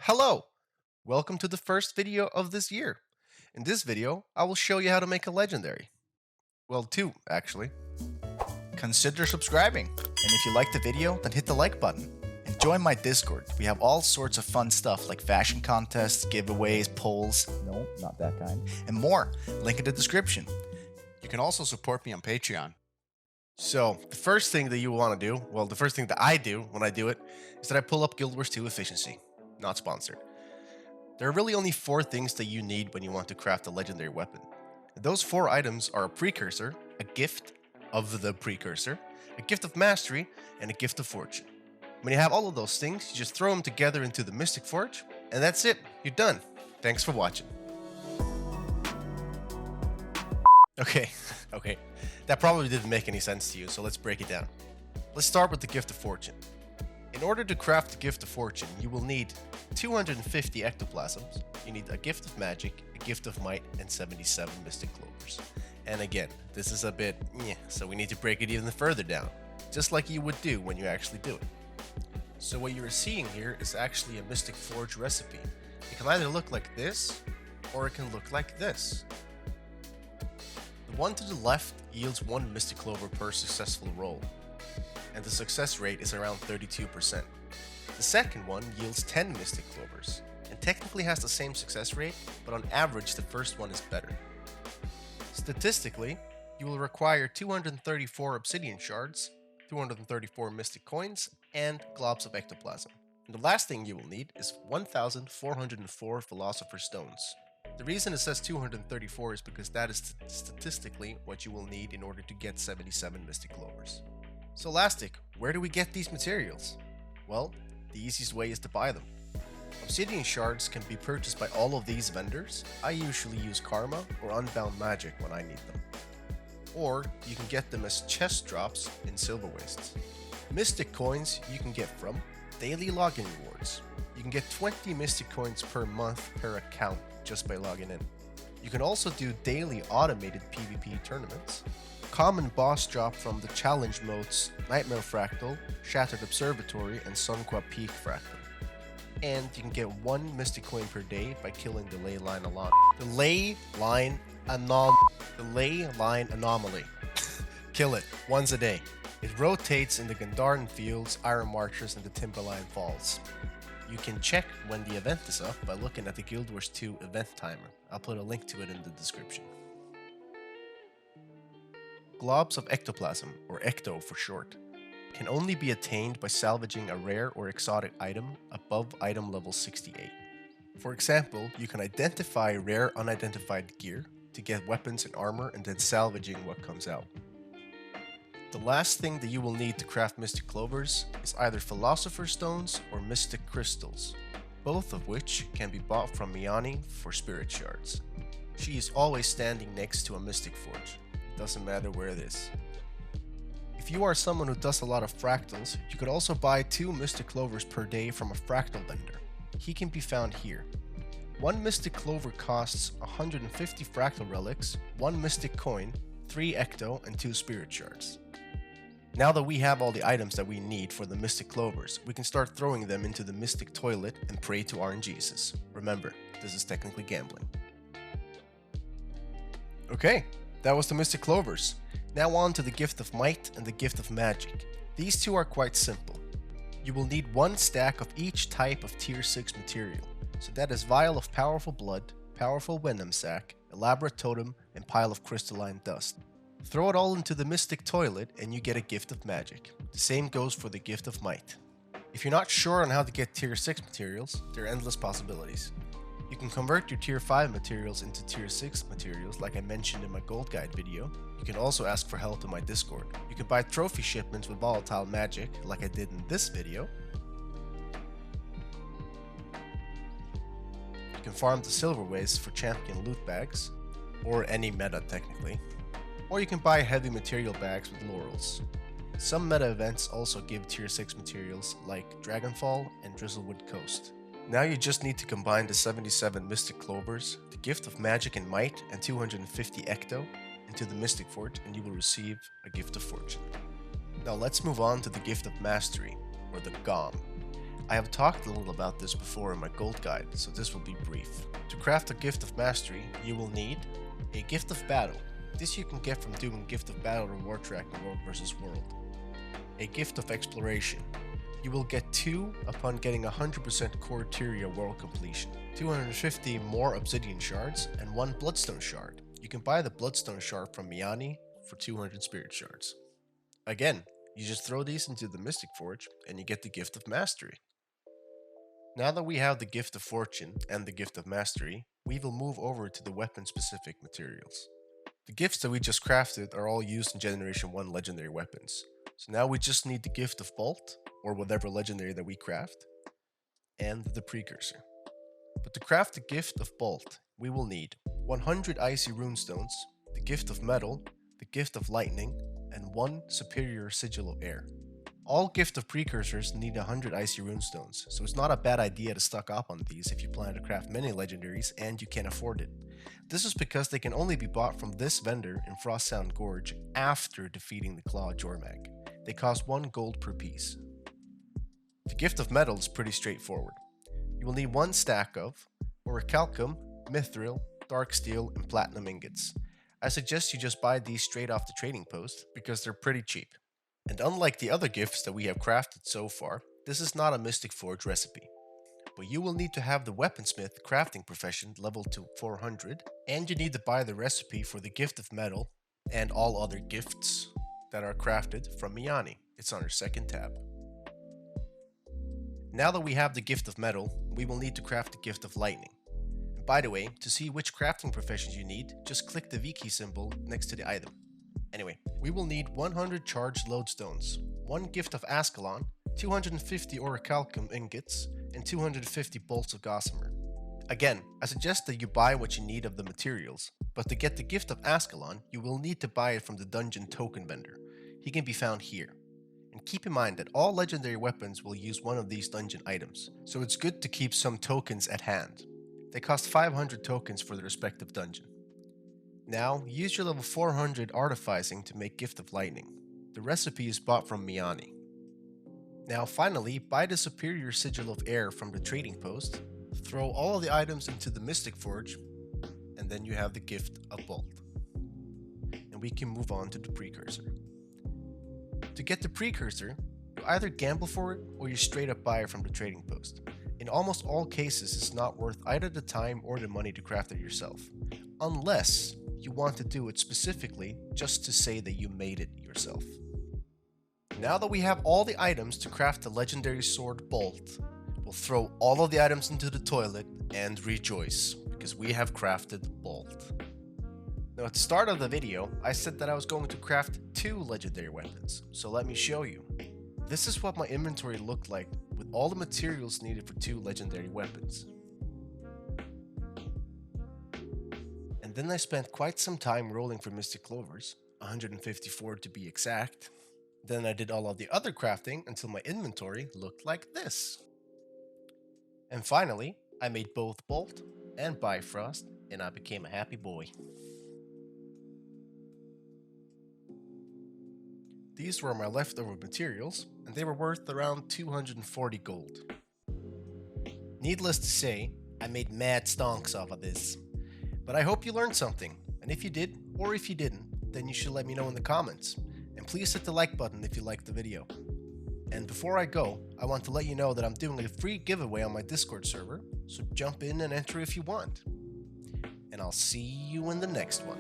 Hello! Welcome to the first video of this year. In this video, I will show you how to make a legendary. Well, two, actually. Consider subscribing. And if you like the video, then hit the like button. And join my Discord. We have all sorts of fun stuff like fashion contests, giveaways, polls, no, not that kind, and more. Link in the description. You can also support me on Patreon. So, the first thing that you want to do, well, the first thing that I do when I do it, is that I pull up Guild Wars 2 Efficiency. Not sponsored. There are really only 4 things that you need when you want to craft a legendary weapon. And those 4 items are a precursor, a gift of the precursor, a gift of mastery, and a gift of fortune. When you have all of those things, you just throw them together into the Mystic Forge, and that's it. You're done. Thanks for watching. Okay. That probably didn't make any sense to you, so let's break it down. Let's start with the gift of fortune. In order to craft the gift of fortune, you will need 250 ectoplasms, you need a gift of magic, a gift of might, and 77 mystic clovers. And again, this is a bit so we need to break it even further down, just like you would do when you actually do it. So what you're seeing here is actually a Mystic Forge recipe. It can either look like this, or it can look like this. The one to the left yields 1 Mystic Clover per successful roll, and the success rate is around 32%. The second one yields 10 Mystic Clovers, and technically has the same success rate, but on average the first one is better. Statistically, you will require 234 Obsidian Shards, 234 Mystic Coins, and globs of Ectoplasm. And the last thing you will need is 1,404 Philosopher's Stones. The reason it says 234 is because that is statistically what you will need in order to get 77 Mystic Clovers. So Laztic, where do we get these materials? Well, the easiest way is to buy them. Obsidian Shards can be purchased by all of these vendors. I usually use Karma or Unbound Magic when I need them. Or you can get them as chest drops in Silver Wastes. Mystic Coins you can get from daily login rewards. You can get 20 Mystic Coins per month per account just by logging in. You can also do daily automated PvP tournaments. Common boss drop from the challenge modes Nightmare Fractal, Shattered Observatory, and Sunqua Peak Fractal. And you can get 1 Mystic Coin per day by killing the Ley Line Anomaly. The Ley Line Anomaly. Kill it once a day. It rotates in the Gandharn Fields, Iron Marchers, and the Timberline Falls. You can check when the event is up by looking at the Guild Wars 2 event timer. I'll put a link to it in the description. Globs of Ectoplasm, or Ecto for short, can only be attained by salvaging a rare or exotic item above item level 68. For example, you can identify rare unidentified gear to get weapons and armor and then salvaging what comes out. The last thing that you will need to craft Mystic Clovers is either Philosopher's Stones or Mystic Crystals, both of which can be bought from Miani for Spirit Shards. She is always standing next to a Mystic Forge. Doesn't matter where it is. If you are someone who does a lot of fractals, you could also buy 2 Mystic Clovers per day from a fractal vendor. He can be found here. 1 Mystic Clover costs 150 fractal relics, 1 Mystic Coin, 3 Ecto, and 2 Spirit Shards. Now that we have all the items that we need for the Mystic Clovers, we can start throwing them into the Mystic Toilet and pray to RNGesus. Remember, this is technically gambling. Okay. That was the Mystic Clovers. Now on to the Gift of Might and the Gift of Magic. These two are quite simple. You will need 1 stack of each type of tier 6 material. So that is Vial of Powerful Blood, Powerful Venom Sac, Elaborate Totem, and Pile of Crystalline Dust. Throw it all into the Mystic Toilet and you get a Gift of Magic. The same goes for the Gift of Might. If you're not sure on how to get tier 6 materials, there are endless possibilities. You can convert your tier 5 materials into tier 6 materials like I mentioned in my gold guide video. You can also ask for help in my Discord. You can buy trophy shipments with volatile magic like I did in this video. You can farm the silver waste for champion loot bags, or any meta technically. Or you can buy heavy material bags with laurels. Some meta events also give tier 6 materials like Dragonfall and Drizzlewood Coast. Now you just need to combine the 77 Mystic Clovers, the Gift of Magic and Might, and 250 Ecto into the Mystic Forge and you will receive a Gift of Fortune. Now let's move on to the Gift of Mastery, or the GOM. I have talked a little about this before in my gold guide, so this will be brief. To craft a Gift of Mastery, you will need a Gift of Battle. This you can get from doing Gift of Battle reward track in World vs. World. A Gift of Exploration. You will get 2 upon getting 100% core Tyria world completion, 250 more obsidian shards, and 1 bloodstone shard. You can buy the bloodstone shard from Miani for 200 spirit shards. Again, you just throw these into the Mystic Forge and you get the Gift of Mastery. Now that we have the Gift of Fortune and the Gift of Mastery, we will move over to the weapon-specific materials. The gifts that we just crafted are all used in Generation 1 legendary weapons. So now we just need the Gift of Bolt, or whatever legendary that we craft, and the Precursor. But to craft the Gift of Bolt, we will need 100 Icy Runestones, the Gift of Metal, the Gift of Lightning, and 1 Superior Sigil of Air. All Gift of Precursors need 100 Icy Runestones, so it's not a bad idea to stock up on these if you plan to craft many legendaries and you can afford it. This is because they can only be bought from this vendor in Frostsound Gorge after defeating the Claw Jormag. They cost 1 gold per piece. The Gift of Metal is pretty straightforward. You will need 1 stack of Orichalcum, Mithril, Dark Steel, and Platinum ingots. I suggest you just buy these straight off the trading post because they're pretty cheap. And unlike the other gifts that we have crafted so far, this is not a Mystic Forge recipe. But you will need to have the Weaponsmith crafting profession leveled to 400, and you need to buy the recipe for the Gift of Metal and all other gifts that are crafted from Miani. It's on our second tab. Now that we have the Gift of Metal, we will need to craft the Gift of Lightning. And by the way, to see which crafting professions you need, just click the V key symbol next to the item. Anyway, we will need 100 charged lodestones, 1 Gift of Ascalon, 250 Orichalcum ingots, and 250 bolts of gossamer. Again, I suggest that you buy what you need of the materials, but to get the Gift of Ascalon, you will need to buy it from the dungeon token vendor. He can be found here. And keep in mind that all legendary weapons will use one of these dungeon items, so it's good to keep some tokens at hand. They cost 500 tokens for the respective dungeon. Now, use your level 400 artificing to make Gift of Lightning. The recipe is bought from Miani. Now finally, buy the Superior Sigil of Air from the trading post, throw all of the items into the Mystic Forge, and then you have the Gift of Bolt. And we can move on to the Precursor. To get the Precursor, you either gamble for it or you straight up buy it from the trading post. In almost all cases, it's not worth either the time or the money to craft it yourself, unless you want to do it specifically just to say that you made it yourself. Now that we have all the items to craft the legendary sword Bolt, we'll throw all of the items into the toilet and rejoice, because we have crafted Bolt. Now at the start of the video, I said that I was going to craft 2 legendary weapons, so let me show you. This is what my inventory looked like with all the materials needed for 2 legendary weapons. And then I spent quite some time rolling for Mystic Clovers, 154 to be exact. Then I did all of the other crafting until my inventory looked like this. And finally, I made both Bolt and Bifrost, and I became a happy boy. These were my leftover materials, and they were worth around 240 gold. Needless to say, I made mad stonks off of this. But I hope you learned something, and if you did, or if you didn't, then you should let me know in the comments. And please hit the like button if you liked the video. And before I go, I want to let you know that I'm doing a free giveaway on my Discord server, so jump in and enter if you want. And I'll see you in the next one.